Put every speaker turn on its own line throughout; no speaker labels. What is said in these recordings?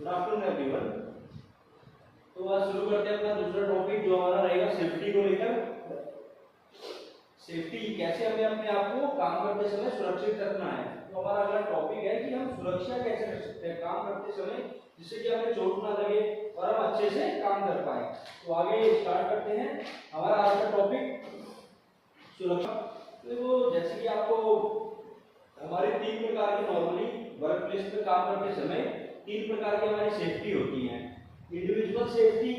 Good afternoon everyone. तो आज शुरू करते हैं अपना दूसरा टॉपिक जो हमारा रहेगा सेफ्टी को लेकर। सेफ्टी कैसे हमें अपने आप को काम करते समय सुरक्षित रखना है। तो हमारा अगला टॉपिक है कि हम सुरक्षा कैसे रख सकते हैं काम करते समय, जिससे कि हमें चोट ना लगे और हम अच्छे से काम कर पाए। तो आगे स्टार्ट करते हैं हमारा आज का टॉपिक सुरक्षा। तो जैसे कि आपको हमारे तीन प्रकार की नॉर्मली वर्क प्लेस पे काम करते समय तीन प्रकार की हमारी सेफ्टी होती है। Individual safety,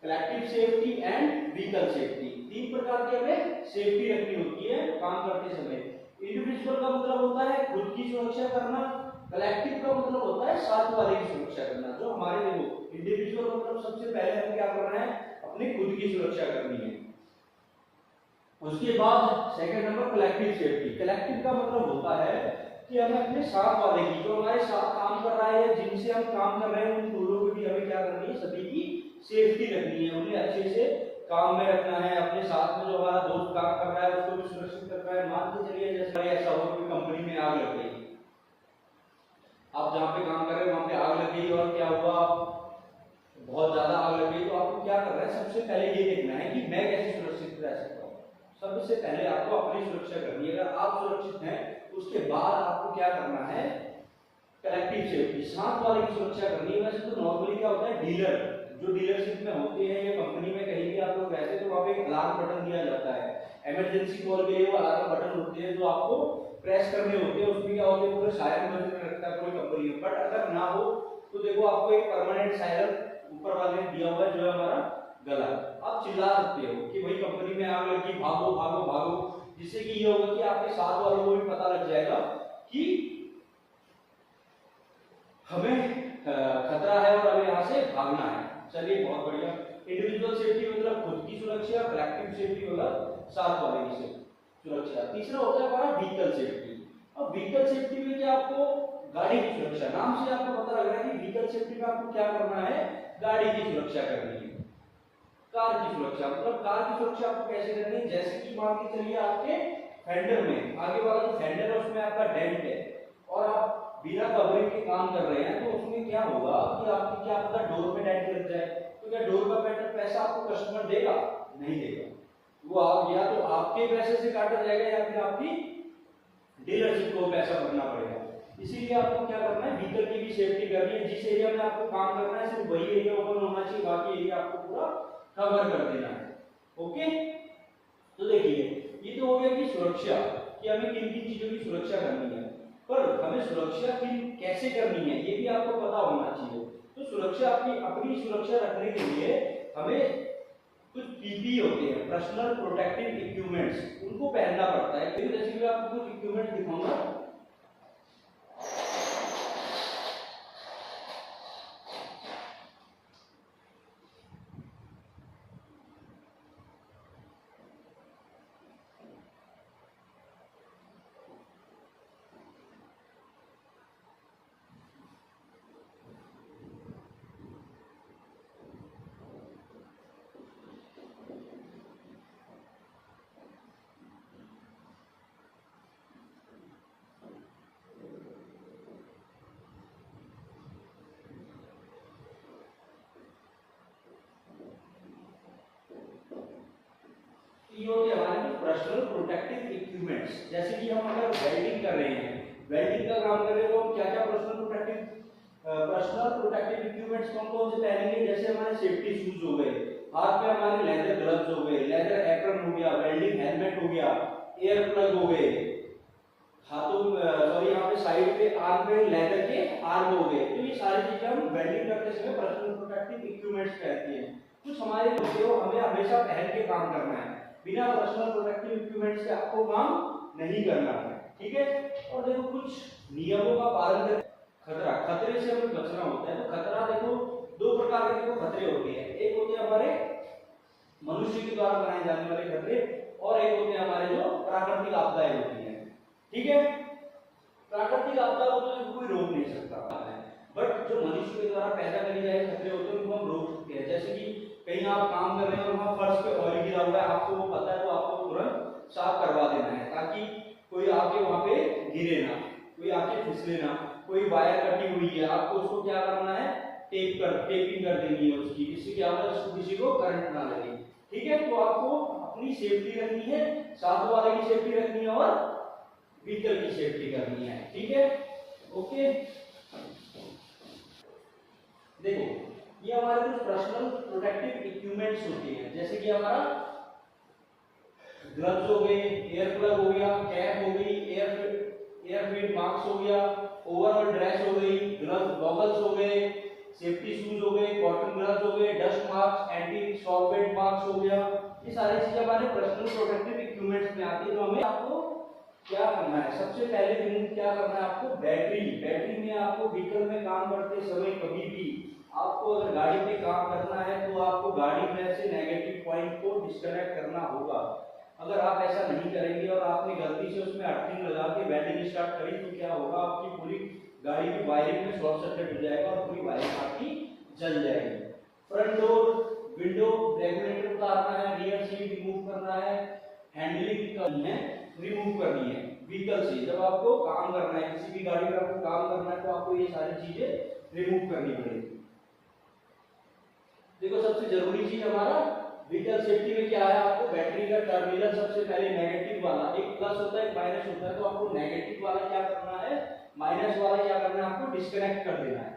collective safety and vehicle safety. तीन प्रकार की हमें सेफ्टी रखनी होती है काम करते समय। इंडिविजुअल का मतलब होता है खुद की सुरक्षा करना, कलेक्टिव का मतलब होता है साथ वाले की सुरक्षा करना। जो हमारे देखो इंडिविजुअल मतलब सबसे पहले हमें क्या करना है, अपनी खुद की सुरक्षा करनी है। उसके बाद second number collective safety. Collective का मतलब होता है कि हमें अपने साथ वाले की, जो हमारे साथ काम कर रहा है, जिनसे हम काम कर रहे हैं, उन दोनों को भी हमें क्या करनी है, सभी की सेफ्टी रखनी है, उन्हें अच्छे से काम में रखना है। अपने साथ में जो हमारा दोस्त काम कर रहा है उसको भी सुरक्षित रखना है। मान के चलिए जैसे ऐसा हो कि कंपनी में आग लग गई, आप जहाँ पे काम कर रहे हैं वहां पे आग लग गई और क्या हुआ, बहुत ज्यादा आग लग गई, तो आपको क्या करना है, सबसे पहले ये देखना है कि मैं कैसे सुरक्षित रह सकता हूँ। सबसे पहले आपको अपनी सुरक्षा करनी है। अगर आप सुरक्षित हैं उसके बाद आपको क्या करना है, कलेक्टिव सेफ्टी, साथ वाले की सुरक्षा करनी है। वैसे तो नॉर्मली क्या होता है, डीलर जो डीलरशिप में होते हैं या कंपनी में कहीं भी आप लोग रहते तो वहाँ पे एक अलार्म बटन दिया जाता है। इमरजेंसी कॉल के लिए वो अलार्म बटन होते हैं जो आपको प्रेस करने होते हैं। उसमें क्या होता है, पूरे सायरन बजने रखता है कोई कंपनी में। बट अगर ना हो तो देखो आपको एक परमानेंट सायरन ऊपर वाले ने दिया हुआ है, जो है हमारा गला। आप चिल्ला सकते हो कि भाई कंपनी में आग लगी, भागो भागो भागो, जिससे कि ये होगा कि आपके साथ वालों को भी पता लग जाएगा कि हमें खतरा है और हमें यहाँ से भागना है। चलिए बहुत बढ़िया। इंडिविजुअल सेफ्टी मतलब खुद की सुरक्षा, कलेक्टिव सेफ्टी मतलब साथ वाले की सुरक्षा। तीसरा होता है हमारा व्हीकल सेफ्टी। अब व्हीकल सेफ्टी में क्या, आपको गाड़ी की सुरक्षा, नाम से आपको पता लग रहा है कि व्हीकल सेफ्टी में आपको क्या करना है, गाड़ी की सुरक्षा करनी है। कार की सुरक्षा मतलब कार की सुरक्षा आपको कैसे करनी है, जैसे कि मान के चलिए आपके फेंडर में आगे वाला जो फेंडर है उसमें आपका डेंट है और आप बिना कवरिंग के काम कर रहे हैं, तो उसमें क्या होगा कि आपकी क्या पता डोर में डेंट लग जाए, तो क्या डोर का पैसा आपको कस्टमर देगा? नहीं देगा। वो आप या तो आपके पैसे से काटा जाएगा या फिर आपकी डीलरशिप को पैसा भरना पड़ेगा। इसीलिए आपको क्या करना है, व्हीकल की भी सेफ्टी करनी है। जिस एरिया में आपको काम करना है सिर्फ वही एरिया ओपन होना चाहिए, बाकी एरिया आपको पूरा कवर कर देना है। ओके, तो देखिए ये तो हो गया कि सुरक्षा, कि हमें किन किन चीजों की सुरक्षा करनी है। पर हमें सुरक्षा किन कैसे करनी है ये भी आपको पता होना चाहिए। तो सुरक्षा अपनी सुरक्षा रखने के लिए हमें कुछ पीपी होते हैं, पर्सनल प्रोटेक्टिव इक्विपमेंट्स, उनको पहनना पड़ता है। फिर जैसे कि आपको कुछ इक्विपमेंट दिखाऊंगा। ये होते हैं हमारे पर्सनल प्रोटेक्टिव इक्विपमेंट्स। जैसे कि हम अगर वेल्डिंग कर रहे हैं, वेल्डिंग का काम कर रहे हैं, तो हम क्या क्या पर्सनल प्रोटेक्टिव इक्विपमेंट्स कौन कौन से पहनेंगे। जैसे हमारे सेफ्टी शूज हो गए, हाथ में हमारे लेदर ग्लव्स हो गए, लेदर एप्रन हो गया, वेल्डिंग हेलमेट हो गया, एयर प्लग हो गए, हाथों सॉरी यहाँ पे साइड पे आर्म पे लेदर के आर्म हो गए। तो ये सारी चीजें हम वेल्डिंग करते समय पर्सनल प्रोटेक्टिव इक्विपमेंट्स कहते हैं। कुछ हमारे जो हमें हमेशा पहन के काम करना है, बिना पर्सनल प्रोटेक्टिव इक्विपमेंट्स के आपको काम नहीं करना है, ठीक है। और देखो कुछ नियमों का पालन करें। खतरे से हमें बचना होता है। तो खतरा देखो दो प्रकार के खतरे होते हैं, एक होते हैं हमारे मनुष्य के द्वारा बनाए जाने वाले खतरे और एक होते हैं हमारे जो प्राकृतिक आपदाएं होती हैं, ठीक है। प्राकृतिक आपदा को तो कोई रोक नहीं सकता, बट जो मनुष्य के द्वारा पैदा करे जाए खतरे होते हैं उनको हम रोक सकते हैं। जैसे कि कहीं आप काम कर रहे हैं और वहां फर्श पे ऑयल गिरा हुआ है, आपको वो पता है, तो आपको तुरंत साफ करवा देना है ताकि कोई आके वहां पे गिरे ना। कोई आके फिसले ना, कोई वायर कटी हुई है, आपको उसको क्या करना है, टेपिंग कर देनी है उसकी, इससे क्या होगा, किसी को करंट ना लगे। ठीक है, तो आपको अपनी सेफ्टी रखनी है, साथ वाले की सेफ्टी रखनी है और व्हीकल की सेफ्टी करनी है। ठीक है, ओके। देखो ये हमारे कुछ पर्सनल प्रोटेक्टिव इक्विपमेंट्स होते हैं, जैसे कि हमारा ग्लव्स हो गए, एयर प्लग हो गया, कैप हो गई, एयर मास्क हो गया, ओवरऑल ड्रेस हो गई, ग्लव गॉगल्स हो गए, सेफ्टी शूज हो गए, कॉटन ग्लव्स हो गए, dust mask, anti solvent mask हो गया। ये सारी चीजें हमारे पर्सनल प्रोटेक्टिव इक्विपमेंट्स में आती है। तो हमें आपको क्या करना है, सबसे पहले रिमूव क्या करना है आपको, बैटरी में आपको व्हीकल में काम करते समय कभी भी आपको अगर गाड़ी पे काम करना है तो आपको गाड़ी में से नेगेटिव पॉइंट को डिस्कनेक्ट करना होगा। अगर आप ऐसा नहीं करेंगे और आपने गलती से उसमें अर्थिंग लगा के बैटरी स्टार्ट करी तो क्या होगा, आपकी पूरी गाड़ी की वायरिंग में शॉर्ट सर्किट हो जाएगा और पूरी वायरिंग आपकी जल जाएगी। फ्रंट डोर, विंडो रेगुलेटर उतारना है, रियर सीट रिमूव करना है, हैंडलिंग करनी है, रिमूव करनी है व्हीकल से। जब आपको काम करना है, किसी भी गाड़ी में आपको काम करना है तो आपको ये सारी चीजें रिमूव करनी पड़ेगी। देखो सबसे जरूरी चीज हमारा व्हीकल सेफ्टी में क्या है, आपको बैटरी का टर्मिनल सबसे पहले नेगेटिव वाला, एक प्लस होता है एक माइनस होता है, तो आपको नेगेटिव वाला क्या करना है, माइनस वाला क्या करना है, आपको डिस्कनेक्ट कर देना है।